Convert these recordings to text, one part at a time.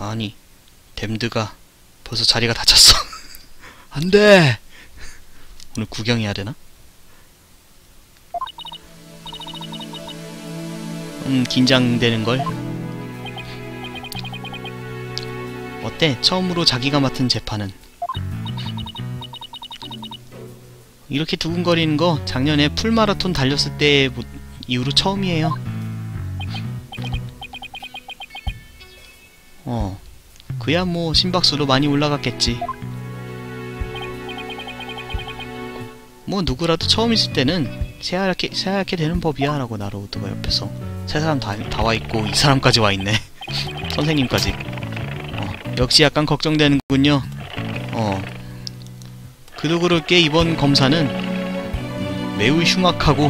아니, 댐드가 벌써 자리가 다 찼어. 안 돼! 오늘 구경해야 되나? 긴장되는걸? 어때? 처음으로 자기가 맡은 재판은? 이렇게 두근거리는 거 작년에 풀마라톤 달렸을 때 이후로 처음이에요. 그야 뭐 심박수도 많이 올라갔겠지. 뭐 누구라도 처음 있을 때는 새하얗게 되는 법이야 라고 나로우드가 옆에서 세 사람 다 와있고 이 사람까지 와있네. 선생님까지. 역시 약간 걱정되는군요. 그도 그럴 게 이번 검사는 매우 흉악하고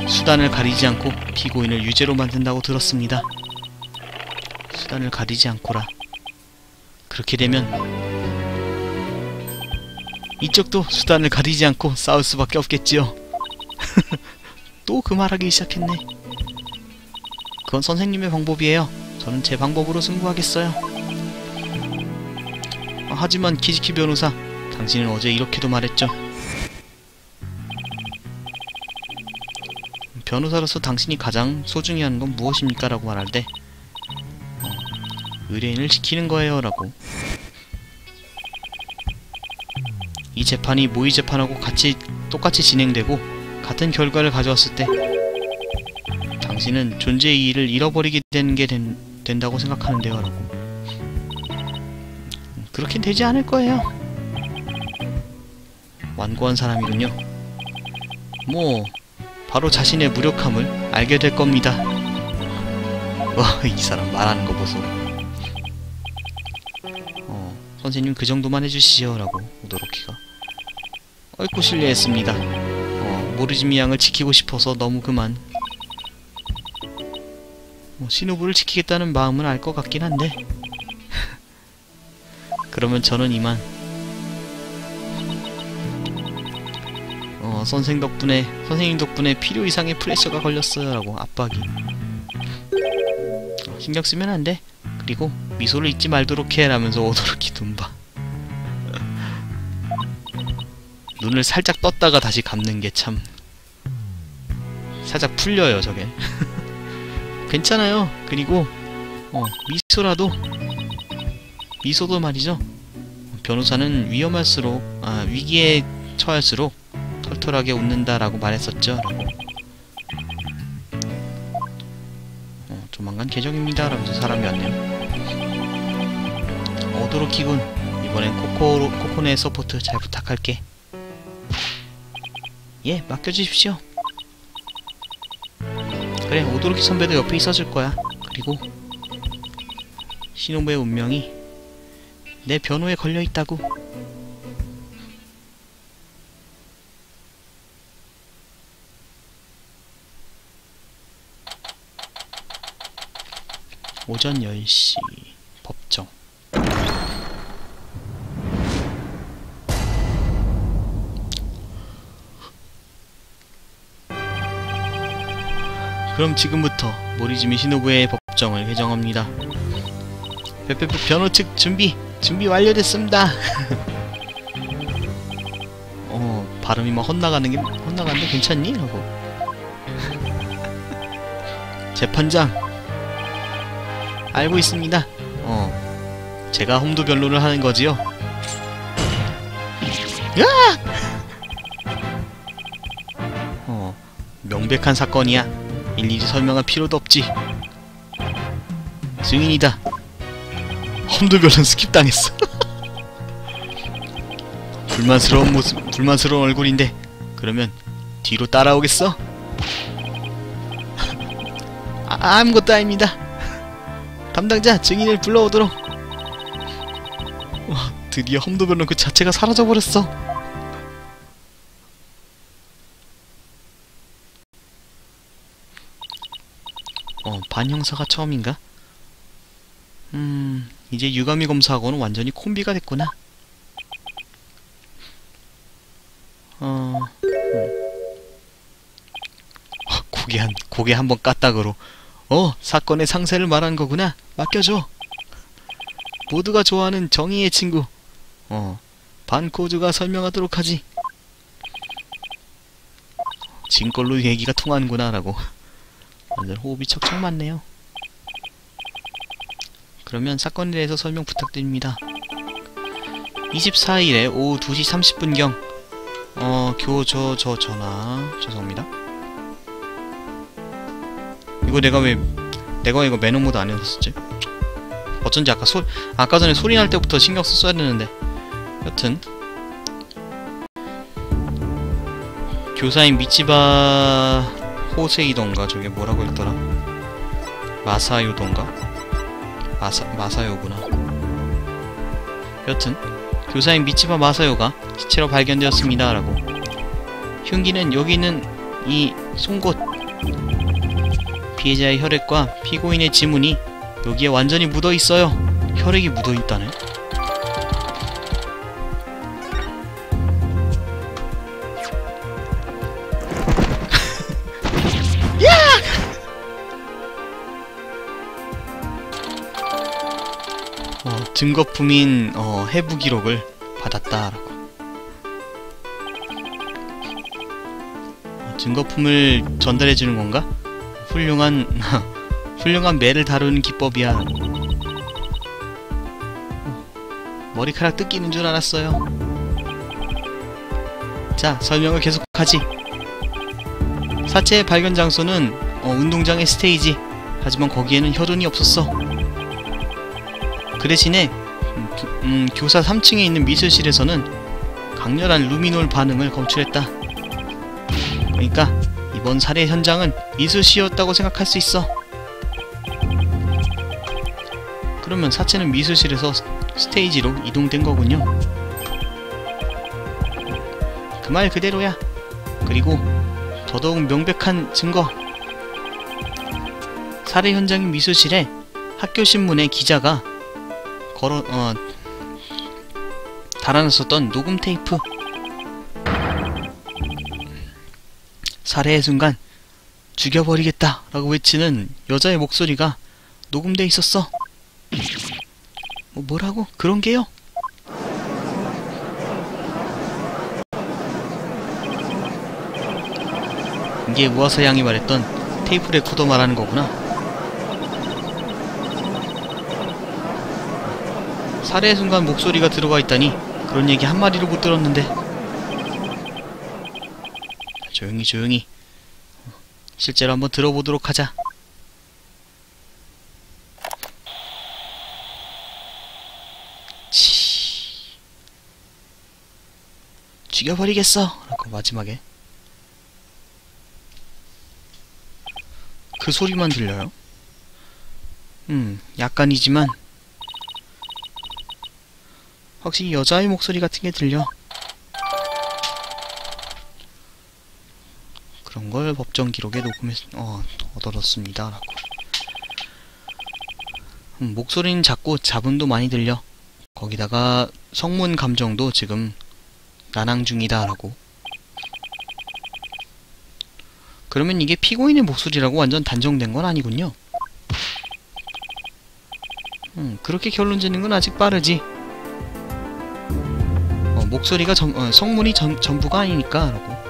수단을 가리지 않고 피고인을 유죄로 만든다고 들었습니다. 수단을 가리지 않고라. 그렇게 되면 이쪽도 수단을 가리지 않고 싸울 수밖에 없겠지요. 또 그 말하기 시작했네. 그건 선생님의 방법이에요. 저는 제 방법으로 승부하겠어요. 하지만 키즈키 변호사, 당신은 어제 이렇게도 말했죠. 변호사로서 당신이 가장 소중히 하는 건 무엇입니까? 라고 말할 때 의뢰인을 지키는 거예요 라고. 이 재판이 모의 재판하고 똑같이 진행되고 같은 결과를 가져왔을 때 당신은 존재의 이의를 잃어버리게 되는 게 된다고 생각하는데요 라고. 그렇긴 되지 않을 거예요. 완고한 사람이군요. 뭐 바로 자신의 무력함을 알게 될 겁니다. 와, 이 사람 말하는 거 보소. 선생님 그 정도만 해주시죠 라고 오도로키가. 어이쿠 실례했습니다. 모르지미 양을 지키고 싶어서 너무 그만. 시노부를 지키겠다는 마음은 알 것 같긴 한데 그러면 저는 이만 선생님 덕분에 필요 이상의 프레셔가 걸렸어요 라고. 압박이. 신경 쓰면 안 돼. 그리고 미소를 잊지 말도록 해 라면서 오도로키 눈봐. 눈을 살짝 떴다가 다시 감는 게 참 살짝 풀려요 저게. 괜찮아요. 그리고 미소도 말이죠. 변호사는 위기에 처할수록 털털하게 웃는다라고 말했었죠 라고. 조만간 개정입니다 라면서 사람이 왔네요. 오도로키군, 이번엔 코코네 서포트 잘 부탁할게. 예, 맡겨주십시오. 그래, 오도로키 선배도 옆에 있어줄 거야. 그리고 시노부의 운명이 내 변호에 걸려있다고. 오전 10시 법정. 그럼 지금부터 모리즈미 시노부의 법정을 개정합니다. 변호 측 준비 완료됐습니다. 발음이 막 헛나가는데 괜찮니? 라고. 재판장, 알고 있습니다. 제가 홈도 변론을 하는 거지요. 명백한 사건이야. 일일이 설명할 필요도 없지. 증인이다. 험도 변론 스킵당했어. 불만스러운 얼굴인데 그러면 뒤로 따라오겠어? 아무것도 아닙니다. 담당자 증인을 불러오도록. 와, 드디어 험도 변론 그 자체가 사라져버렸어. 반형사가 처음인가? 이제 유가미 검사하고는 완전히 콤비가 됐구나. 고개 한번 까딱으로. 사건의 상세를 말한 거구나. 맡겨줘. 모두가 좋아하는 정의의 친구 반코주가 설명하도록 하지. 지금걸로 얘기가 통하는구나 라고. 완전 호흡이 척척 맞네요. 그러면 사건에 대해서 설명 부탁드립니다. 24일에 오후 2시 30분경 전화 죄송합니다. 이거 내가 이거 매너 모드 안 해놨었지? 어쩐지 아까 전에 소리 날 때부터 신경 썼어야 되는데. 여튼 교사인 미치바 호세이던가 저게 뭐라고 읽더라? 마사요던가? 마사요구나. 여튼 교사인 미치바 마사요가 시체로 발견되었습니다 라고. 흉기는 여기 있는 이 송곳, 피해자의 혈액과 피고인의 지문이 여기에 완전히 묻어있어요. 혈액이 묻어있다네. 야! 증거품인 해부 기록을 받았다라고. 증거품을 전달해주는 건가? 훌륭한 매를 다루는 기법이야. 머리카락 뜯기는 줄 알았어요. 자, 설명을 계속하지. 사체의 발견 장소는 운동장의 스테이지. 하지만 거기에는 혈흔이 없었어. 그 대신에 교사 3층에 있는 미술실에서는 강렬한 루미놀 반응을 검출했다. 그러니까 이번 살해 현장은 미술실이었다고 생각할 수 있어. 그러면 사체는 미술실에서 스테이지로 이동된 거군요. 그 말 그대로야. 그리고 더더욱 명백한 증거. 살해 현장인 미술실에 학교 신문에 기자가 달아놨었던 녹음 테이프. 살해의 순간 죽여버리겠다 라고 외치는 여자의 목소리가 녹음돼 있었어. 뭐라고? 그런게요? 이게 우아서 양이 말했던 테이프 레코더 말하는 거구나. 살해의 순간 목소리가 들어가 있다니 그런 얘기 한마디로 못 들었는데. 조용히 실제로 한번 들어보도록 하자. 죽여버리겠어 라고 마지막에 그 소리만 들려요. 약간이지만 확실히 여자의 목소리 같은 게 들려. 그런 걸 법정 기록에 얻어뒀습니다 라고. 목소리는 작고 잡음도 많이 들려. 거기다가 성문 감정도 지금 난항 중이다 라고. 그러면 이게 피고인의 목소리라고 완전 단정된 건 아니군요. 그렇게 결론 짓는 건 아직 빠르지. 목소리가 성문이 전부가 아니니까 라고.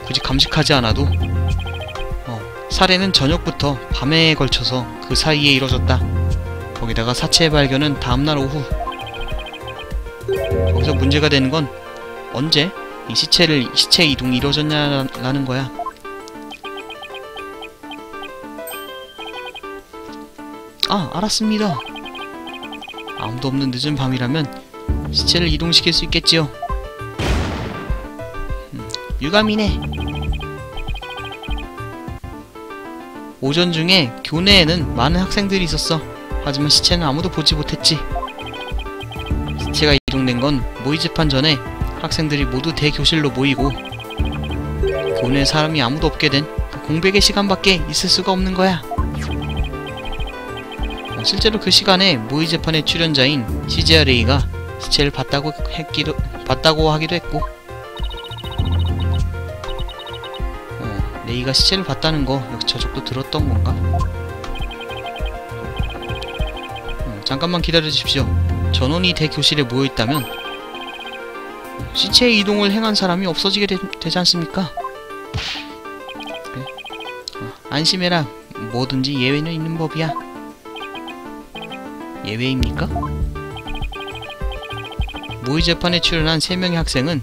굳이 감식하지 않아도 살해는 저녁부터 밤에 걸쳐서 그 사이에 이뤄졌다. 거기다가 사체의 발견은 다음날 오후. 거기서 문제가 되는 건 언제 이 시체 이동이 이루어졌냐라는 거야. 알았습니다. 아무도 없는 늦은 밤이라면 시체를 이동시킬 수 있겠지요. 유감이네. 오전 중에 교내에는 많은 학생들이 있었어. 하지만 시체는 아무도 보지 못했지. 시체가 이동된 건 모의 재판 전에 학생들이 모두 대교실로 모이고 교내에 사람이 아무도 없게 된 그 공백의 시간밖에 있을 수가 없는 거야. 실제로 그 시간에 모의 재판의 출연자인 시제아 레이가 시체를 봤다고 하기도 했고, 레이가 시체를 봤다는 거 역시 저쪽도 들었던 건가? 잠깐만 기다려 주십시오. 전원이 대교실에 모여있다면 시체의 이동을 행한 사람이 없어지게 되지 않습니까? 그래. 안심해라. 뭐든지 예외는 있는 법이야. 예외입니까? 모의 재판에 출연한 3명의 학생은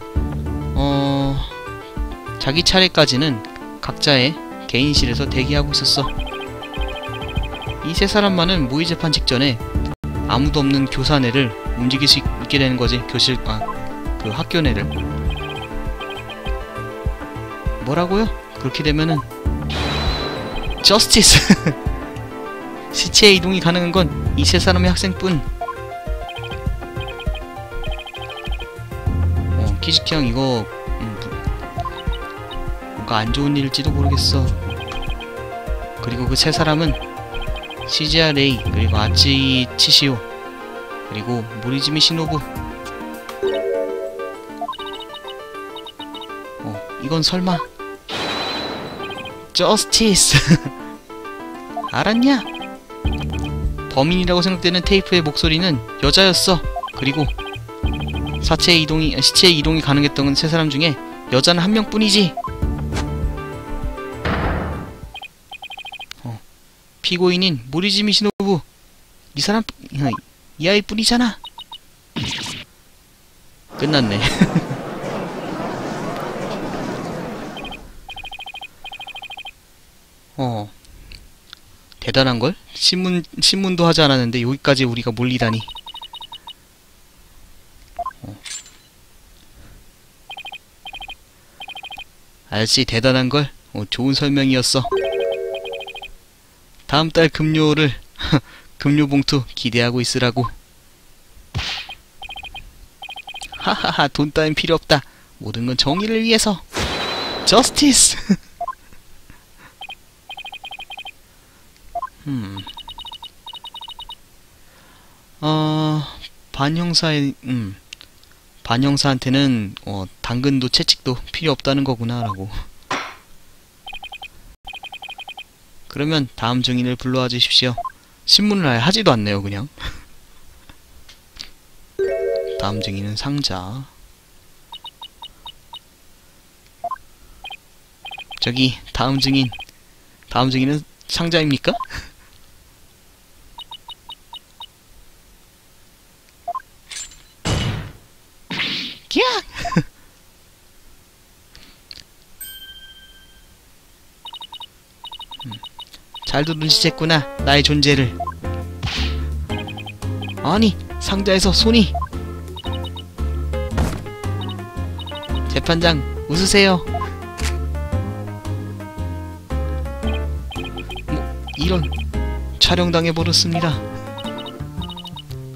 자기 차례까지는 각자의 개인실에서 대기하고 있었어. 이 3사람만은 모의 재판 직전에 아무도 없는 교사 내를 움직일 수 있게 되는 거지. 그 학교 내를. 뭐라고요? 그렇게 되면은 저스티스. 시체의 이동이 가능한 건 이 3사람의 학생뿐. 키즈형 이거 뭔가 안 좋은 일일지도 모르겠어. 그리고 그 3사람은 시즈야 레이, 그리고 아치 치시오, 그리고 모리즈미 시노부. 이건 설마 저스티스. 알았냐? 범인이라고 생각되는 테이프의 목소리는 여자였어. 그리고 시체의 이동이 가능했던 3사람 중에 여자는 1명뿐이지. 피고인인 모리즈미 시노부, 이 아이뿐이잖아. 끝났네. 대단한걸? 신문도 하지 않았는데 여기까지 우리가 몰리다니. 아저씨 대단한걸? 좋은 설명이었어. 다음달 금요를 금요봉투 기대하고 있으라고. 하하하, 돈 따윈 필요 없다. 모든 건 정의를 위해서. 저스티스. 반형사한테는 당근도 채찍도 필요 없다는 거구나 라고. 그러면 다음 증인을 불러와 주십시오. 신문을 아예 하지도 않네요 그냥. 다음 증인은 상자. 저기 다음 증인은 상자입니까? 야! 잘도 눈치챘구나 나의 존재를. 아니 상자에서 손이. 재판장 웃으세요. 이런, 촬영당해버렸습니다.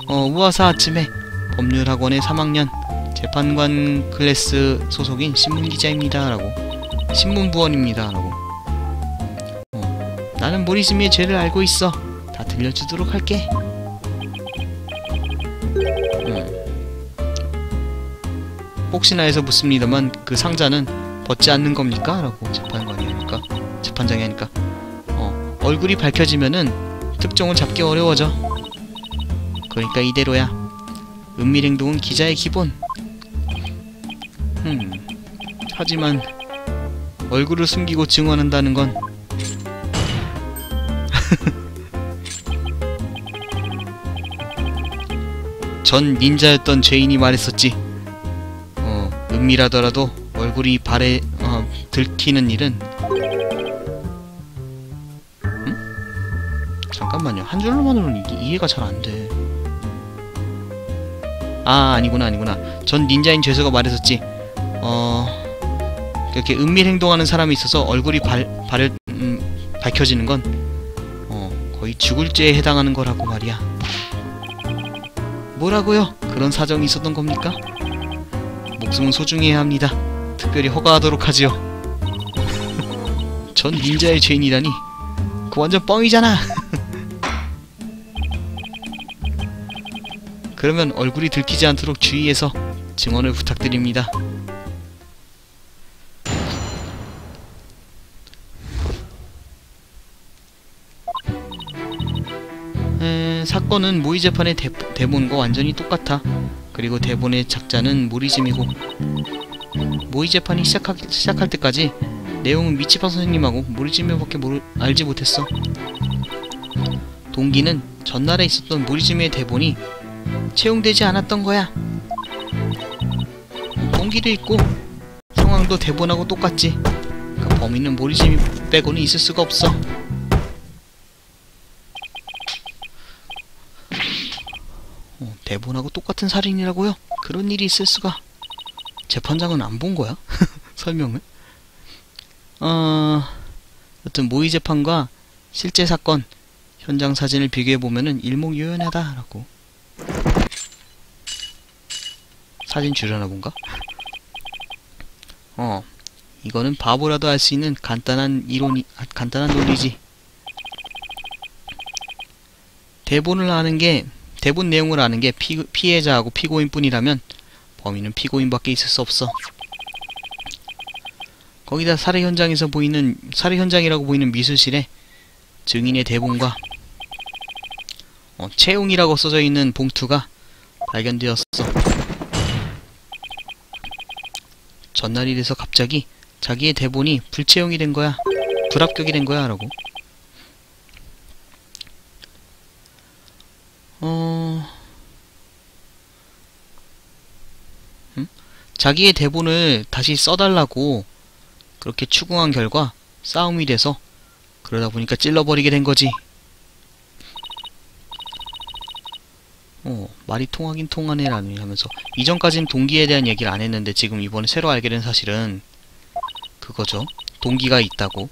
우아사 아침에 법률학원의 3학년 재판관 클래스 소속인 신문기자입니다 라고. 신문부원입니다 라고. 나는 모리즈미의 죄를 알고 있어. 다 들려주도록 할게. 혹시나 해서 묻습니다만 그 상자는 벗지 않는 겁니까? 라고 재판장이 하니까 얼굴이 밝혀지면은 특종을 잡기 어려워져. 그러니까 이대로야. 은밀행동은 기자의 기본. 하지만 얼굴을 숨기고 증언한다는 건 전 닌자였던 죄인이 말했었지. 은밀하더라도 얼굴이 들키는 일은. 잠깐만요. 한 줄로만으로는 이해가 잘 안 돼. 아니구나. 전 닌자인 죄수가 말했었지. 이렇게 은밀 행동하는 사람이 있어서 얼굴이 밝혀지는 건 거의 죽을 죄에 해당하는 거라고 말이야. 뭐라고요? 그런 사정이 있었던 겁니까? 목숨은 소중히 해야 합니다. 특별히 허가하도록 하지요. 전 닌자의 죄인이라니. 그거 완전 뻥이잖아. 그러면 얼굴이 들키지 않도록 주의해서 증언을 부탁드립니다. 사건은 모의 재판의 대본과 완전히 똑같아. 그리고 대본의 작자는 모리즘이고, 모의 재판이 시작할 때까지 내용은 미치파 선생님하고 모리즘이밖에 알지 못했어. 동기는 전날에 있었던 모리즘의 대본이 채용되지 않았던 거야. 동기도 있고 상황도 대본하고 똑같지. 그러니까 범인은 모리즘이 빼고는 있을 수가 없어. 대본하고 똑같은 살인이라고요? 그런 일이 있을 수가. 재판장은 안 본 거야? 설명을? 여튼 모의 재판과 실제 사건 현장 사진을 비교해보면은 일목요연하다라고. 사진 줄여나 본가? 이거는 바보라도 알 수 있는 간단한 간단한 논리지. 대본 내용을 아는 게 피해자하고 피고인뿐이라면 범인은 피고인밖에 있을 수 없어. 거기다 살해 현장이라고 보이는 미술실에 증인의 대본과 채용이라고 써져 있는 봉투가 발견되었어. 전날이 돼서 갑자기 자기의 대본이 불채용이 된 거야. 불합격이 된 거야 라고. 자기의 대본을 다시 써달라고 그렇게 추궁한 결과 싸움이 돼서 그러다 보니까 찔러버리게 된 거지. 말이 통하긴 통하네 라는 하면서, 이전까진 동기에 대한 얘기를 안 했는데 지금 이번에 새로 알게 된 사실은 그거죠. 동기가 있다고.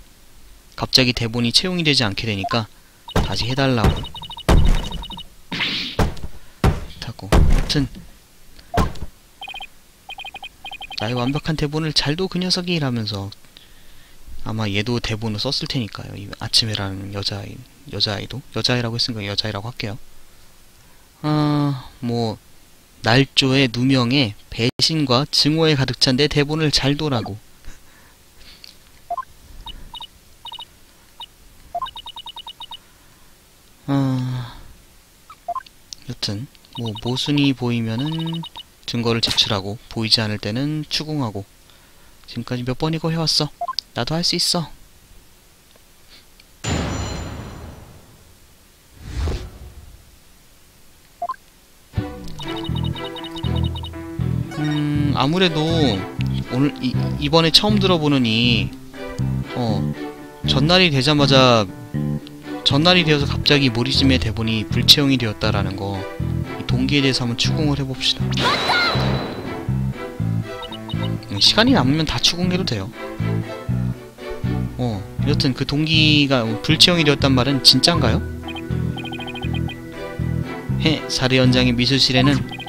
갑자기 대본이 채용이 되지 않게 되니까 다시 해달라고. 하고. 하여튼 나의 완벽한 대본을 잘 둬 그 녀석이 라면서, 아마 얘도 대본을 썼을 테니까요. 이 아침에라는 여자아이도, 여자아이라고 했으니까 여자아이라고 할게요. 뭐 날조에 누명에 배신과 증오에 가득 찬 내 대본을 잘 둬라고. 여튼 뭐 모순이 보이면은 증거를 제출하고, 보이지 않을 때는 추궁하고, 지금까지 몇 번이고 해왔어. 나도 할 수 있어. 아무래도 오늘 이번에 처음 들어보느니 전날이 되어서 갑자기 모리즘의 대본이 불채용이 되었다라는 거, 이 동기에 대해서 한번 추궁을 해봅시다. 시간이 남으면 다 추궁해도 돼요. 여튼 그 동기가 불채용이 되었단 말은 진짠가요? 살해 현장의 미술실에는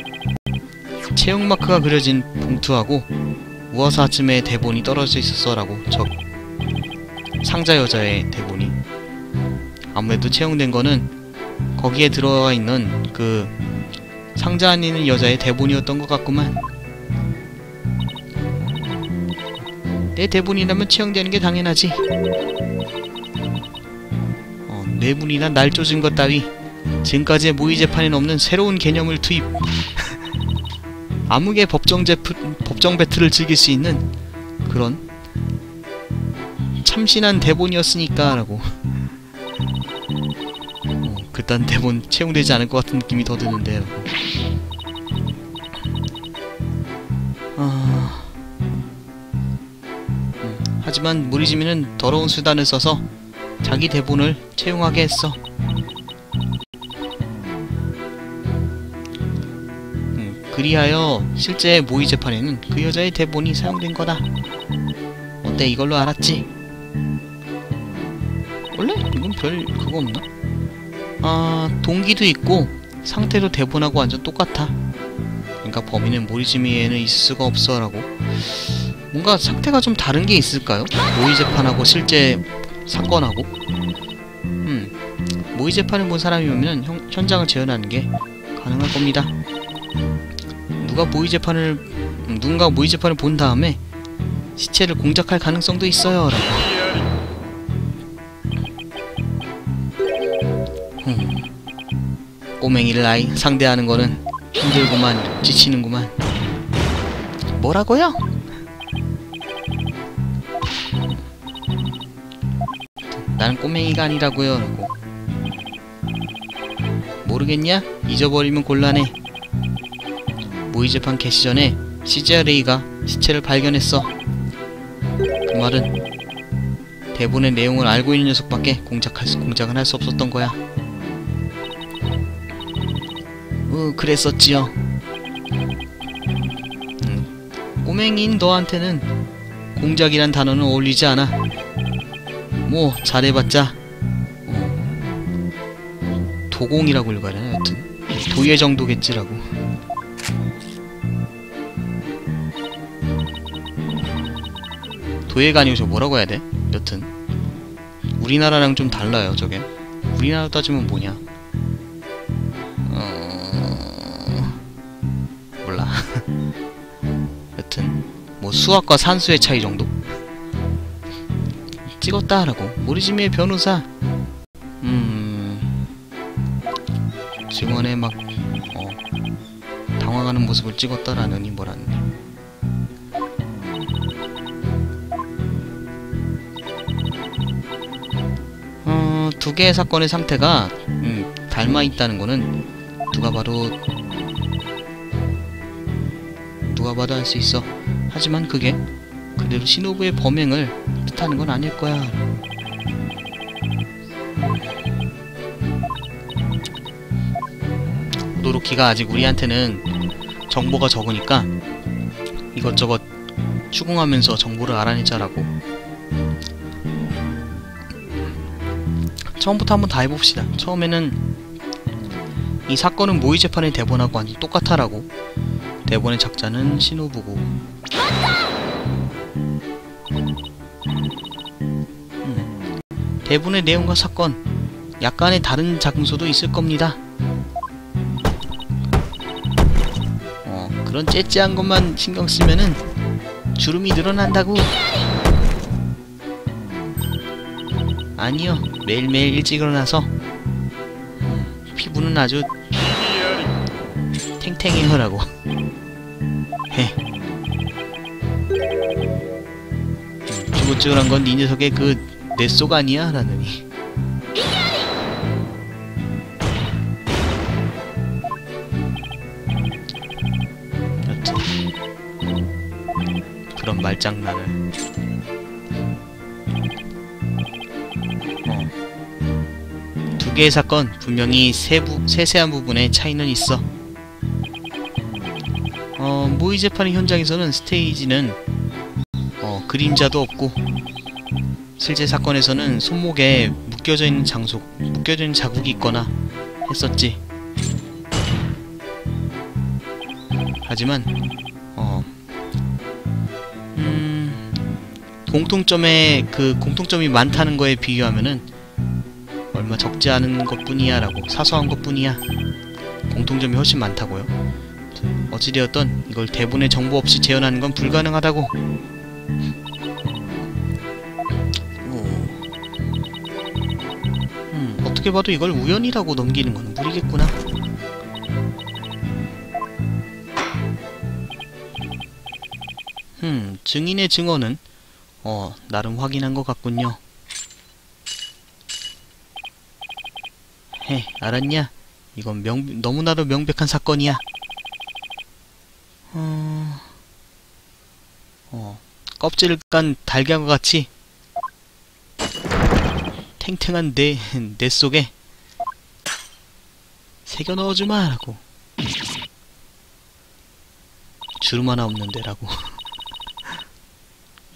채용 마크가 그려진 봉투하고 우화사쯤에 대본이 떨어져 있었어 라고. 상자 여자의 대본이. 아무래도 채용된 거는 거기에 들어가 있는 그 상자 안에 있는 여자의 대본이었던 것 같구만. 내 대본이라면 채용되는 게 당연하지. 뇌물이나 날 조진 것 따위 지금까지의 모의 재판에는 없는 새로운 개념을 투입. 암흑의 법정 배틀을 즐길 수 있는 그런 참신한 대본이었으니까 라고. 그딴 대본 채용되지 않을 것 같은 느낌이 더 드는데 라고. 하지만 모리지미는 더러운 수단을 써서 자기 대본을 채용하게 했어. 그리하여 실제 모의 재판에는 그 여자의 대본이 사용된 거다. 어때, 이걸로 알았지? 원래 이건 별 그거 없나? 동기도 있고 상태도 대본하고 완전 똑같아. 그러니까 범인은 모리지미에는 있을 수가 없어 라고. 뭔가 상태가 좀 다른 게 있을까요? 모의 재판하고 실제 사건하고. 모의 재판을 본 사람이 오면 현장을 재현하는 게 가능할 겁니다. 누군가 모의 재판을 본 다음에 시체를 공작할 가능성도 있어요 라고. 꼬맹이를 상대하는 거는 힘들구만. 지치는구만. 뭐라고요? 나는 꼬맹이가 아니라고요. 라고. 모르겠냐? 잊어버리면 곤란해. 모의재판 개시 전에 CJRA가 시체를 발견했어. 그 말은 대본의 내용을 알고 있는 녀석밖에 공작을 할 수 없었던 거야. 그랬었지요. 꼬맹이인 너한테는 공작이란 단어는 어울리지 않아. 뭐 잘해봤자 도공이라고 읽어야 하나? 여튼 도예 정도겠지라고. 도예가 아니고 저 뭐라고 해야 돼? 여튼 우리나라랑 좀 달라요 저게. 우리나라 따지면 뭐냐? 몰라. 여튼 뭐 수학과 산수의 차이 정도? 찍었다라고. 모리지미의 변호사 증언에 막 당황하는 모습을 찍었다라느니 뭐라느니. 두 개의 사건의 상태가 닮아있다는 거는 누가 봐도 알 수 있어. 하지만 그게 그대로 시노부의 범행을 뜻하는 건 아닐 거야. 도로키가 아직 우리한테는 정보가 적으니까 이것저것 추궁하면서 정보를 알아내자라고. 처음부터 한번 다 해봅시다. 처음에는 이 사건은 모의재판의 대본하고 완전 똑같아라고. 대본의 작자는 시노부고. 대본의 내용과 사건 약간의 다른 장소도 있을 겁니다. 그런 째째한 것만 신경 쓰면은 주름이 늘어난다고. 아니요, 매일매일 일찍 일어나서 피부는 아주 탱탱해요라고. 해. 쭈글쭈글한 건 네 녀석의 그 뇌속 아니야? 라느니. 여튼 그런 말장난을. 두 개의 사건 분명히 세세한 부분에 차이는 있어. 모의재판의 현장에서는 스테이지는 그림자도 없고, 실제 사건에서는 손목에 묶여져 있는 자국이 있거나 했었지. 하지만 공통점이 많다는 거에 비교하면은 얼마 적지 않은 것뿐이야 라고. 사소한 것뿐이야. 공통점이 훨씬 많다고요. 어찌되었던 이걸 대본에 정보 없이 재현하는 건 불가능하다고. 어떻게 봐도 이걸 우연이라고 넘기는 건 무리겠구나. 증인의 증언은 나름 확인한 것 같군요. 헤, 알았냐? 이건 너무나도 명백한 사건이야. 껍질을 깐 달걀과 같이 탱탱한 내 속에 새겨 넣어주마 라고. 주름 하나 없는데 라고.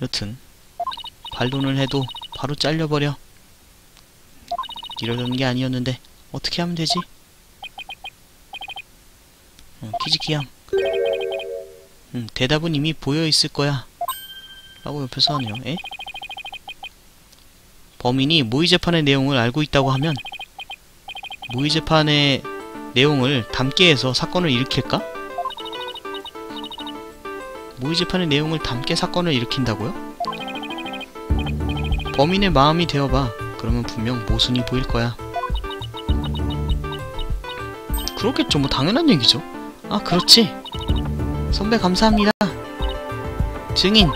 여튼 반론을 해도 바로 잘려버려. 이러려는 게 아니었는데 어떻게 하면 되지? 키즈키양. 대답은 이미 보여있을 거야 라고 옆에서 하네요. 에? 범인이 모의재판의 내용을 알고 있다고 하면 모의재판의 내용을 담게 해서 사건을 일으킬까? 모의재판의 내용을 담게 사건을 일으킨다고요? 범인의 마음이 되어봐. 그러면 분명 모순이 보일 거야. 그렇겠죠. 뭐 당연한 얘기죠. 아, 그렇지. 선배 감사합니다. 증인